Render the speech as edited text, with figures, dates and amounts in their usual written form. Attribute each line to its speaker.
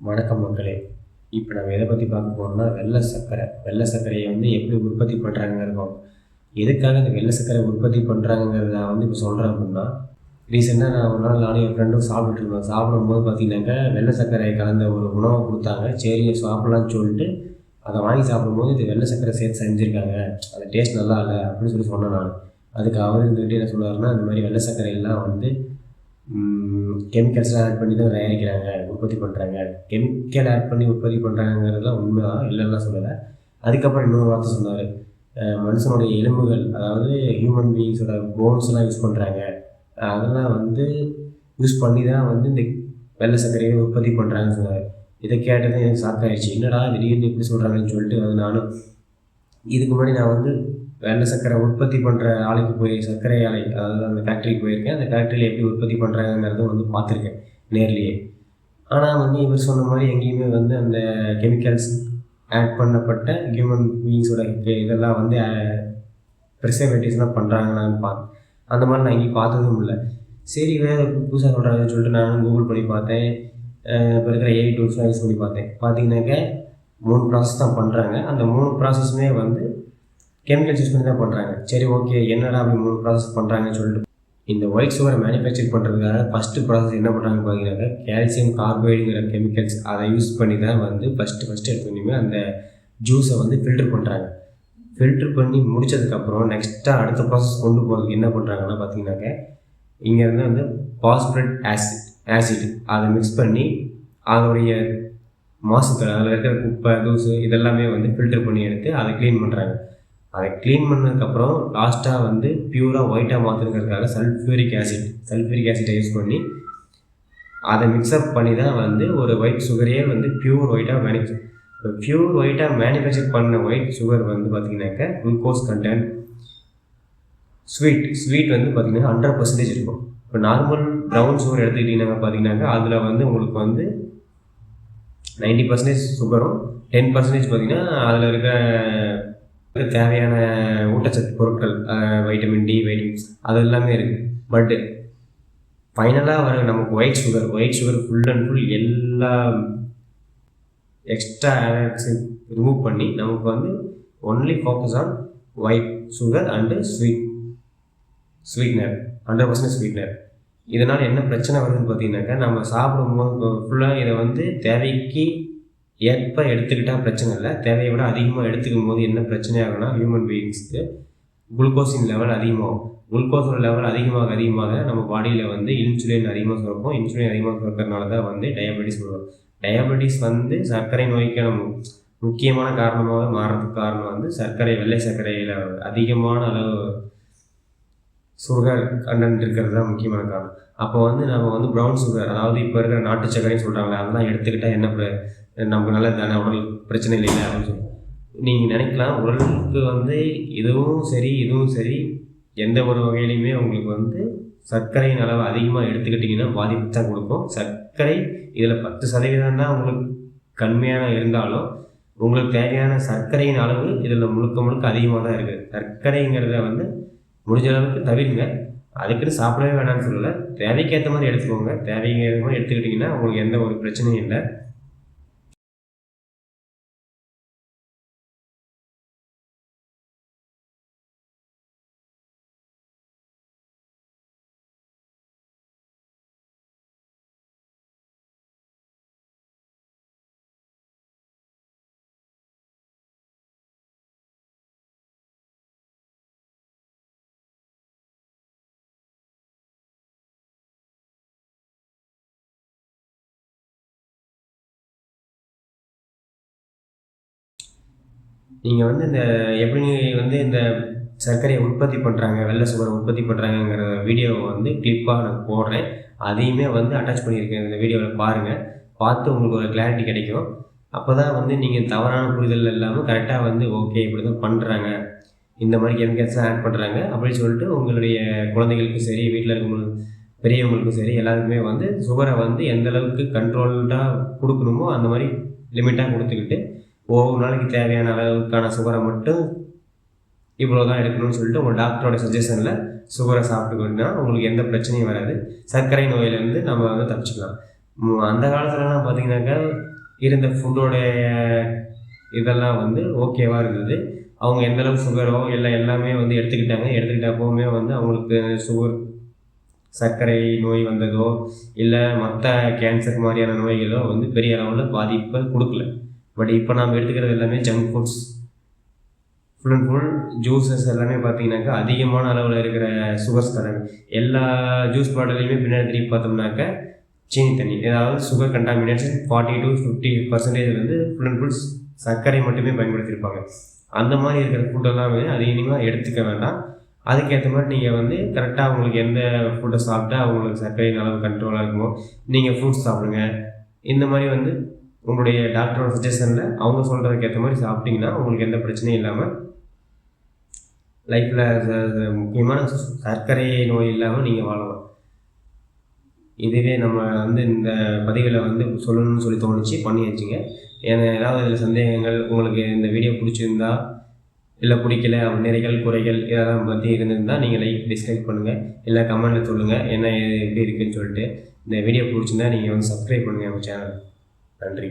Speaker 1: வணக்கம் மக்களே. இப்போ நம்ம எதை பற்றி பார்க்க போகிறோம்னா வெள்ளை சர்க்கரையை எப்படி உற்பத்தி பண்ணுறாங்கன்னு இருக்கோம். எதுக்காக இந்த வெள்ளை சர்க்கரை உற்பத்தி பண்ணுறாங்கிறத நான் இப்போ சொல்கிறேன் அப்படின்னா, ரீசெண்டாக நான் ஒரு நாள் நானும் என் ஃப்ரெண்டும் சாப்பிட்டுருந்தோம். சாப்பிடும்போது பார்த்தீங்கன்னாக்கா வெள்ளை சர்க்கரை கலந்த ஒரு உணவை கொடுத்தாங்க. சரி சாப்பிட்லான்னு சொல்லிட்டு அதை வாங்கி சாப்பிடும்போது இது வெள்ளை சர்க்கரை சேர்த்து செஞ்சுருக்காங்க, அந்த டேஸ்ட் நல்லா இல்லை அப்படின்னு சொன்னேன் நான். அதுக்கு அவர் இருந்துகிட்டு என்ன சொல்லுவாருன்னா, இந்த மாதிரி வெள்ளை சர்க்கரையெல்லாம் கெமிக்கல்ஸ்லாம் ஆட் பண்ணி தான் தயாரிக்கிறாங்க, உற்பத்தி பண்ணுறாங்க. கெமிக்கல் ஆட் பண்ணி உற்பத்தி பண்ணுறாங்கிறதுலாம் உண்மை தான், இல்லைன்னா சொல்லலை. அதுக்கப்புறம் இன்னொரு வார்த்தை சொன்னார், மனுஷனுடைய எலும்புகள், அதாவது ஹியூமன் பீயிங்ஸோட போன்ஸ்லாம் யூஸ் பண்ணுறாங்க, அதெல்லாம் யூஸ் பண்ணி தான் இந்த வெள்ளை சர்க்கரையை உற்பத்தி பண்ணுறாங்கன்னு சொன்னார். இதை கேட்டது எனக்கு ஷாக்காயிடுச்சு. என்னடா திடீர்னு இப்படி சொல்கிறாங்கன்னு சொல்லிட்டு நானும் இதுக்கு முன்னாடி நான் வெள்ளை சர்க்கரை உற்பத்தி பண்ணுற ஆலைக்கு சர்க்கரை ஆலை, அதாவது அந்த ஃபேக்ட்ரிக்கு போயிருக்கேன். அந்த ஃபேக்ட்ரியில் எப்படி உற்பத்தி பண்ணுறாங்கிறத பார்த்துருக்கேன் நேர்லேயே. ஆனால் இவர் சொன்ன மாதிரி எங்கேயுமே அந்த கெமிக்கல்ஸ் ஆட் பண்ணப்பட்ட ஹியூமன் பீயிங்ஸோட இதெல்லாம் ப்ரிசர்வேட்டிவ்ஸ்லாம் பண்ணுறாங்களான்னு அந்த மாதிரி நான் எங்கேயும் பார்த்ததும் இல்லை. சரி வேறு புதுசாக சொல்கிறாங்கன்னு சொல்லிட்டு நானும் கூகுள் பண்ணி பார்த்தேன். இப்போ இருக்கிற ஏஐ டூல்ஸ்லாம் யூஸ் பண்ணி பார்த்தேன். பார்த்தீங்கன்னாக்கா 3 ப்ராசஸ் தான் பண்ணுறாங்க. அந்த 3 ப்ராசஸுமே கெமிக்கல்ஸ் யூஸ் பண்ணி தான் பண்ணுறாங்க. சரி ஓகே, என்னடா அப்படி 3 ப்ராசஸ் பண்ணுறாங்கன்னு சொல்லிட்டு இந்த ஒயிட் சுகரை மேனுஃபேக்சர் பண்ணுறதுக்காக ஃபஸ்ட்டு ப்ராசஸ் என்ன பண்ணுறாங்கன்னு பார்த்தீங்கன்னாக்கா, கால்சியம் கார்பைடுங்கிற கெமிக்கல்ஸ் அதை யூஸ் பண்ணி தான் ஃபஸ்ட்டு எடுத்தோன்னே அந்த ஜூஸை ஃபில்டர் பண்ணுறாங்க. ஃபில்டர் பண்ணி முடித்ததுக்கப்புறம் நெக்ஸ்ட்டாக அடுத்த ப்ராசஸ் கொண்டு போகிறதுக்கு என்ன பண்ணுறாங்கன்னா பார்த்தீங்கன்னாக்கா, இங்கேருந்து பாஸ்பரேட் ஆசிட் அதை மிக்ஸ் பண்ணி அதோடைய மாசுக்கள், அதில் இருக்கிற குப்பை தூசு இதெல்லாமே ஃபில்டர் பண்ணி எடுத்து அதை க்ளீன் பண்ணுறாங்க. அதை க்ளீன் பண்ணதுக்கப்புறம் லாஸ்ட்டாக பியூராக ஒயிட்டாக மாற்றுறதுக்காக சல்ஃபியூரிக் ஆசிட்டை யூஸ் பண்ணி அதை மிக்ஸ்அப் பண்ணி தான் ஒரு ஒயிட் சுகரையே பியூர் ஒயிட்டாக மேனுஃபேக்சர் பண்ண ஒயிட் சுகர் பார்த்திங்கனாக்கா குளுக்கோஸ் கண்டென்ட் ஸ்வீட் பார்த்திங்கன்னா 100% இருக்கும். இப்போ நார்மல் ப்ரௌன் சுகர் எடுத்துக்கிட்டிங்கன்னா பார்த்தீங்கன்னாக்கா அதில் உங்களுக்கு 90% சுகரும் 10% பார்த்திங்கன்னா அதில் இருக்க தேவையான ஊட்டச்சத்து பொருட்கள், வைட்டமின் டி, வைட்டமின்ஸ் அது எல்லாமே இருக்குது. பட்டு ஃபைனலாக நமக்கு white sugar full and full எல்லா எக்ஸ்ட்ரா ஆடட்ஸையும் ரிமூவ் பண்ணி நமக்கு only focus on white sugar and sweetener 100% sweetener. இதனால் என்ன பிரச்சனை வருதுன்னு பார்த்தீங்கன்னாக்கா, நம்ம சாப்பிடும்போது ஃபுல்லாக இதை தேவைக்கு ஏற்ப எடுத்துக்கிட்டால் பிரச்சனை இல்லை. தேவையை விட அதிகமாக எடுத்துக்கும் போது என்ன பிரச்சனை ஆகும்னா, ஹியூமன் பீயிங்ஸ்க்கு குளுக்கோஸின் லெவல் அதிகமாகும். குளுக்கோஸோட லெவல் அதிகமாக நம்ம பாடியில் இன்சுலின் அதிகமாக சுரக்கும். இன்சுலின் அதிகமாக சுரக்கிறதுனால தான் டயபெட்டிஸ் வரும். டயபெட்டிஸ் சர்க்கரை நோய்க்கு முக்கியமான காரணமாக மாறுறதுக்கு காரணம் வெள்ளை சர்க்கரையில் அதிகமான அளவு சுகர் கண்டென்ட் இருக்கிறது தான் முக்கியமான காரணம். அப்போ நம்ம ப்ரௌன் சுகர், அதாவது இப்போ இருக்கிற நாட்டு சர்க்கரைன்னு சொல்கிறாங்களே, அதெல்லாம் எடுத்துக்கிட்டால் என்ன நமக்கு நல்லது தானே, உடல் பிரச்சனை இல்லைல்ல அப்படின்னு சொல்லி நீங்கள் நினைக்கலாம். உடலுக்கு இதுவும் சரி எந்த ஒரு வகையிலையுமே உங்களுக்கு சர்க்கரையின் அளவு அதிகமாக எடுத்துக்கிட்டிங்கன்னா பாதிப்பு தான் கொடுக்கும். சர்க்கரை இதில் 10% தான் உங்களுக்கு கம்மியான இருந்தாலும் உங்களுக்கு தேவையான சர்க்கரையின் அளவு இதில் முழுக்க அதிகமாக தான் இருக்குது. சர்க்கரைங்கிறத முடிஞ்ச அளவுக்கு தவிருங்க. அதுக்குன்னு சாப்பிடவே வேணாம்னு சொல்லலை, தேவைக்கேற்ற மாதிரி எடுத்துக்கோங்க. தேவைங்கிற மாதிரி எடுத்துக்கிட்டிங்கன்னா உங்களுக்கு எந்த ஒரு பிரச்சனையும் இல்லை. நீங்கள் இந்த எப்படி இந்த சர்க்கரையை உற்பத்தி பண்ணுறாங்க, வெள்ளை சுகரை உற்பத்தி பண்ணுறாங்கங்கிற வீடியோவை கிளிப்பாக நான் போடுறேன். அதையுமே அட்டாச் பண்ணியிருக்கேன். இந்த வீடியோவில் பாருங்கள். பார்த்து உங்களுக்கு ஒரு கிளாரிட்டி கிடைக்கும். அப்போ தான் நீங்கள் தவறான புரிதல் இல்லாமல் கரெக்டாக ஓகே இப்படி தான் பண்ணுறாங்க, இந்த மாதிரி கெமிக்கல்ஸ்லாம் ஆட் பண்ணுறாங்க அப்படின்னு சொல்லிட்டு உங்களுடைய குழந்தைகளுக்கும் சரி, வீட்டில் இருக்கவங்களுக்கு பெரியவங்களுக்கும் சரி எல்லாத்துக்குமே சுகரை எந்த அளவுக்கு கண்ட்ரோல்டாக கொடுக்கணுமோ அந்த மாதிரி லிமிட்டாக கொடுத்துக்கிட்டு ஒவ்வொரு நாளைக்கு தேவையான அளவுக்கான சுகரை மட்டும் இவ்வளோ தான் எடுக்கணும்னு சொல்லிட்டு உங்கள் டாக்டரோட சஜஷனில் சுகரை சாப்பிட்டுக்கிட்டோம்னா உங்களுக்கு எந்த பிரச்சனையும் வராது. சர்க்கரை நோயிலேருந்து நம்ம தப்பிச்சுக்கலாம். அந்த காலத்துலலாம் பார்த்தீங்கன்னாக்கா இருந்த ஃபுட்டோடைய இதெல்லாம் வந்து ஓகேவா இருந்தது. அவங்க எந்த அளவுக்கு சுகரோ எல்லாமே வந்து எடுத்துக்கிட்டாங்க. எடுத்துக்கிட்ட அப்பவுமே வந்து அவங்களுக்கு சுகர், சர்க்கரை நோய் வந்ததோ, இல்ல மத்த கேன்சர் மாரியான நோய்களோ வந்து பெரிய அளவுல பாதிப்ப குடுக்கல. பட் இப்ப நாம எடுத்துக்கிறது எல்லாமே junk foods. Full and full juices எல்லாமே பார்த்தீங்கன்னாக்கா, அதிகமான அளவுல இருக்கிற சுகர்ஸ் தராங்க. எல்லா ஜூஸ் பாட்டிலையுமே பின்னாடி திருப்பி பார்த்தோம்னாக்க, சீனி தண்ணி. அதாவது சுகர் கண்டாமினேஷன் 40-50% வந்து ஃபுல் அண்ட் ஃபுல் சர்க்கரை மட்டுமே பயன்படுத்தியிருப்பாங்க. அந்த மாரி இருக்கிற ஃபுட் எல்லாமே அதிகமா எடுத்துக்க வேண்டாம். அதுக்கேத்த மாரி நீங்க வந்து கரெக்ட்டா உங்களுக்கு எந்த ஃபுட்ட சாப்பிட்டா உங்களுக்கு சர்க்கரையின் அளவு கண்ட்ரோலா இருக்குமோ, நீங்க ஃப்ரூட்ஸ் சாப்பிடுங்க. இந்த மாரி வந்து உங்களுடைய டாக்டரோட சஜஷன்ல அவங்க சொல்றதுக்கு ஏத்த மாரி சாப்பிட்டீங்கன்னா, உங்களுக்கு எந்த பிரச்சனையும் இல்லாம லைஃப்ல முக்கியமான சர்க்கரை நோய் இல்லாம நீங்க வாழலாம். இதுவே நம்ம வந்து இந்த பதிவுல வந்து சொல்லணும்னு சொல்லி தோணுச்சு, பண்ணியாச்சுங்க. ஏன்னா ஏதாவது இதில சந்தேகங்கள், உங்களுக்கு இந்த வீடியோ புடிச்சிருந்தா, இல்ல புடிக்கல, நிறைகள், குறைகள் இதெல்லாம் பத்தி இருந்திருந்தா, நீங்க லைக், டிஸ்லைக் பண்ணுங்க. இல்ல கமெண்ட்ல சொல்லுங்க. என்ன எப்படி இருக்குன்னு சொல்லிட்டு. இந்த வீடியோ புடிச்சிருந்தா நீங்க வந்து சப்ஸ்கிரைப் பண்ணுங்க நம்ம சேனல். நன்றி.